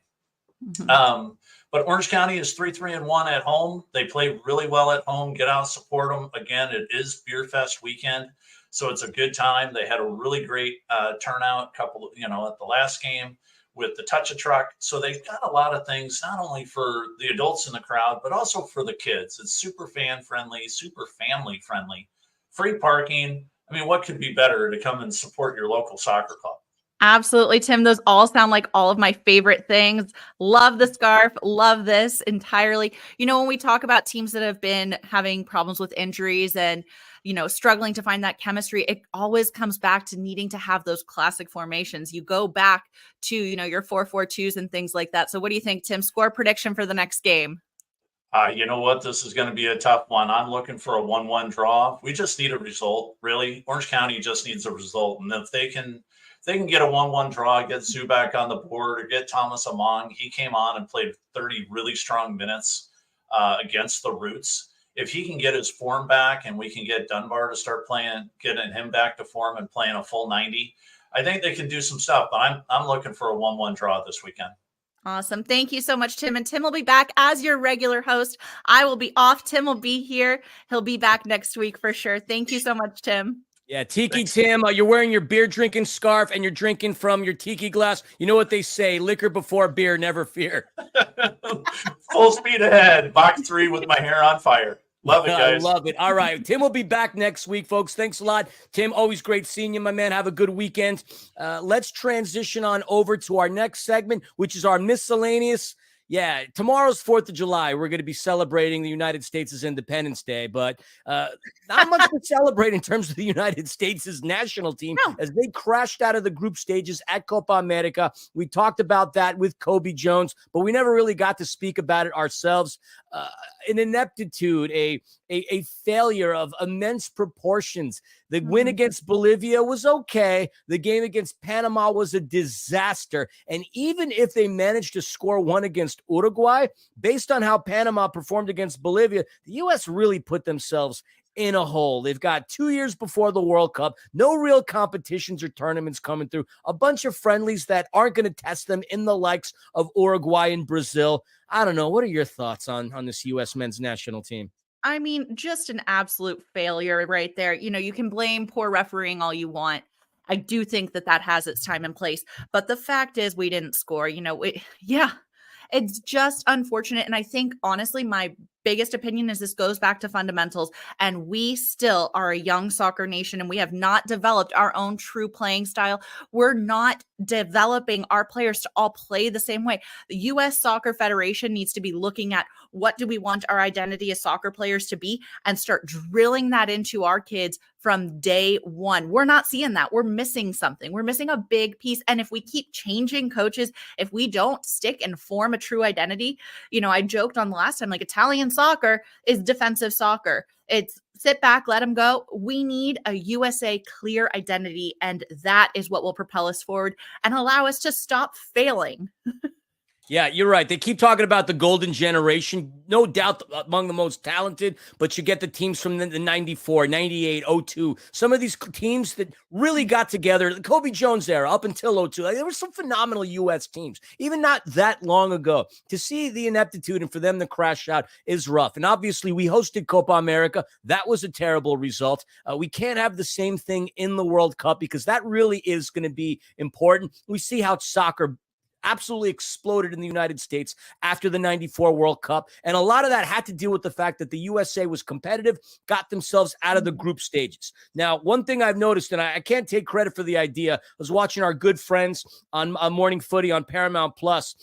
Mm-hmm. But Orange County is 3-3-1 at home. They play really well at home. Get out, support them. Again, it is Beer Fest weekend. So it's a good time. They had a really great turnout at the last game with the touch a truck. So they've got a lot of things, not only for the adults in the crowd, but also for the kids. It's super fan friendly, super family friendly, free parking. I mean, what could be better to come and support your local soccer club? Absolutely, Tim. Those all sound like all of my favorite things. Love the scarf. Love this entirely. When we talk about teams that have been having problems with injuries and, struggling to find that chemistry, it always comes back to needing to have those classic formations. You go back to, your 4-4-2s and things like that. So what do you think, Tim? Score prediction for the next game? You know what? This is going to be a tough one. I'm looking for a 1-1 draw. We just need a result, really. Orange County just needs a result. And if they can get a 1-1 draw, get Zubak on the board, or get Thomas Among. He came on and played 30 really strong minutes against the Roots. If he can get his form back and we can get Dunbar to start playing, getting him back to form and playing a full 90, I think they can do some stuff. But I'm looking for a 1-1 draw this weekend. Awesome. Thank you so much, Tim. And Tim will be back as your regular host. I will be off. Tim will be here. He'll be back next week for sure. Thank you so much, Tim. Yeah, Tiki Thanks. Tim, you're wearing your beer drinking scarf and you're drinking from your tiki glass. You know what they say, liquor before beer, never fear. Full speed ahead. Box 3 with my hair on fire. Love it, guys. I love it. All right. Tim will be back next week, folks. Thanks a lot. Tim, always great seeing you, my man. Have a good weekend. Let's transition on over to our next segment, which is our miscellaneous. Yeah, tomorrow's 4th of July. We're going to be celebrating the United States' Independence Day, but not much to celebrate in terms of the United States' national team as they crashed out of the group stages at Copa America. We talked about that with Cobi Jones, but we never really got to speak about it ourselves. An ineptitude, a failure of immense proportions. The win against Bolivia was okay. The game against Panama was a disaster. And even if they managed to score one against Uruguay, based on how Panama performed against Bolivia, the U.S. really put themselves in a hole. They've got 2 years before the World Cup, no real competitions or tournaments coming through, a bunch of friendlies that aren't going to test them in the likes of Uruguay and Brazil. I don't know. What are your thoughts on this U.S. men's national team? I mean, just an absolute failure right there. You can blame poor refereeing all you want. I do think that has its time and place, but the fact is we didn't score. It's just unfortunate. And I think, honestly, my biggest opinion is this goes back to fundamentals. And we still are a young soccer nation, and we have not developed our own true playing style. We're not developing our players to all play the same way. The U.S. Soccer Federation needs to be looking at what do we want our identity as soccer players to be and start drilling that into our kids from day one. We're not seeing that. We're missing something. We're missing a big piece. And if we keep changing coaches, if we don't stick and form a true identity, I joked on the last time, like, Italian soccer is defensive soccer. It's sit back, let them go. We need a USA clear identity, and that is what will propel us forward and allow us to stop failing. Yeah, you're right. They keep talking about the golden generation. No doubt among the most talented, but you get the teams from the 94, 98, 02. Some of these teams that really got together, the Cobi Jones era up until 02. There were some phenomenal U.S. teams, even not that long ago. To see the ineptitude and for them to crash out is rough. And obviously, we hosted Copa America. That was a terrible result. We can't have the same thing in the World Cup because that really is going to be important. We see how soccer absolutely exploded in the United States after the 94 World Cup. And a lot of that had to deal with the fact that the USA was competitive, got themselves out of the group stages. Now, one thing I've noticed, and I can't take credit for the idea, I was watching our good friends on Morning Footy on Paramount Plus.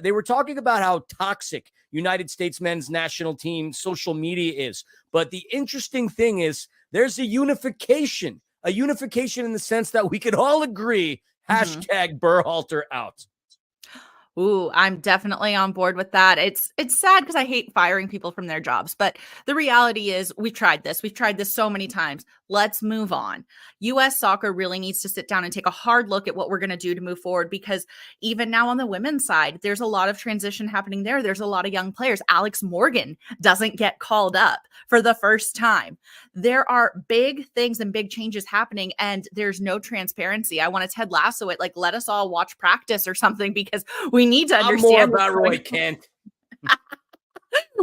They were talking about how toxic United States men's national team social media is. But the interesting thing is there's a unification in the sense that we could all agree, hashtag Berhalter out. Ooh, I'm definitely on board with that. It's sad because I hate firing people from their jobs, but the reality is we've tried this. We've tried this so many times. Let's move on. U.S. soccer really needs to sit down and take a hard look at what we're going to do to move forward, because even now on the women's side, there's a lot of transition happening there. There's a lot of young players. Alex Morgan doesn't get called up for the first time. There are big things and big changes happening, and there's no transparency. I want to Ted Lasso it, like, let us all watch practice or something, because we need to understand more about Roy Kent.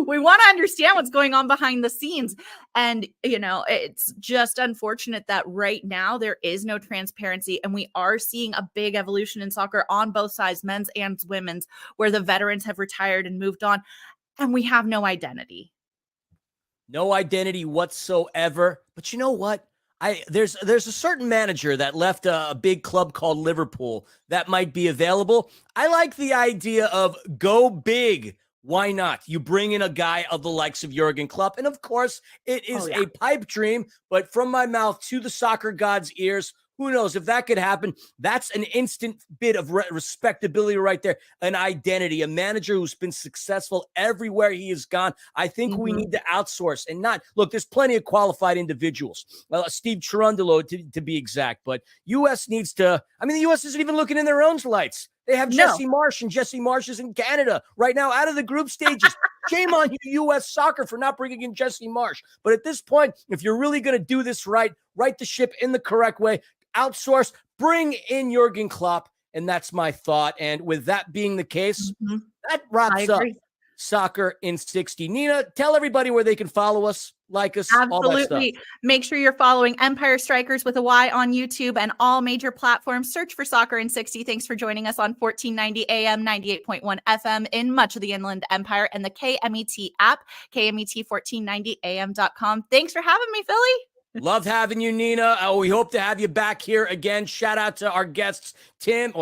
We want to understand what's going on behind the scenes. And, it's just unfortunate that right now there is no transparency, and we are seeing a big evolution in soccer on both sides, men's and women's, where the veterans have retired and moved on, and we have no identity. No identity whatsoever. But you know what? There's a certain manager that left a big club called Liverpool that might be available. I like the idea of go big. Why not? You bring in a guy of the likes of Jurgen Klopp. And of course, it is a pipe dream, but from my mouth to the soccer god's ears, who knows if that could happen? That's an instant bit of respectability right there, an identity, a manager who's been successful everywhere he has gone. I think we need to outsource and not look. There's plenty of qualified individuals. Well, Steve Cherundolo to be exact, but U.S. needs to. I mean, the U.S. isn't even looking in their own lights. They have Jesse Marsh, and Jesse Marsh is in Canada right now out of the group stages. Shame on you, U.S. soccer, for not bringing in Jesse Marsh. But at this point, if you're really going to do this right the ship in the correct way, outsource, bring in Jurgen Klopp, and that's my thought. And with that being the case, that wraps up Soccer in 60. Nina, tell everybody where they can follow us, like us, all that stuff. Make sure you're following Empire Strykers with a Y on YouTube and all major platforms. Search for Soccer in 60. Thanks for joining us on 1490 AM, 98.1 FM in much of the Inland Empire, and the KMET app, KMET1490am.com. Thanks for having me, Philly. Love having you, Nina. We hope to have you back here again. Shout out to our guests, Tim,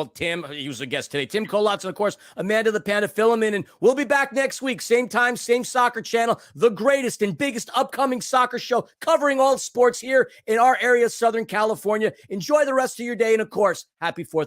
he was a guest today, Tim Kolatz, and of course, Amanda the Panda. Fill him in, and we'll be back next week. Same time, same soccer channel, the greatest and biggest upcoming soccer show covering all sports here in our area, Southern California. Enjoy the rest of your day, and of course, happy 4th of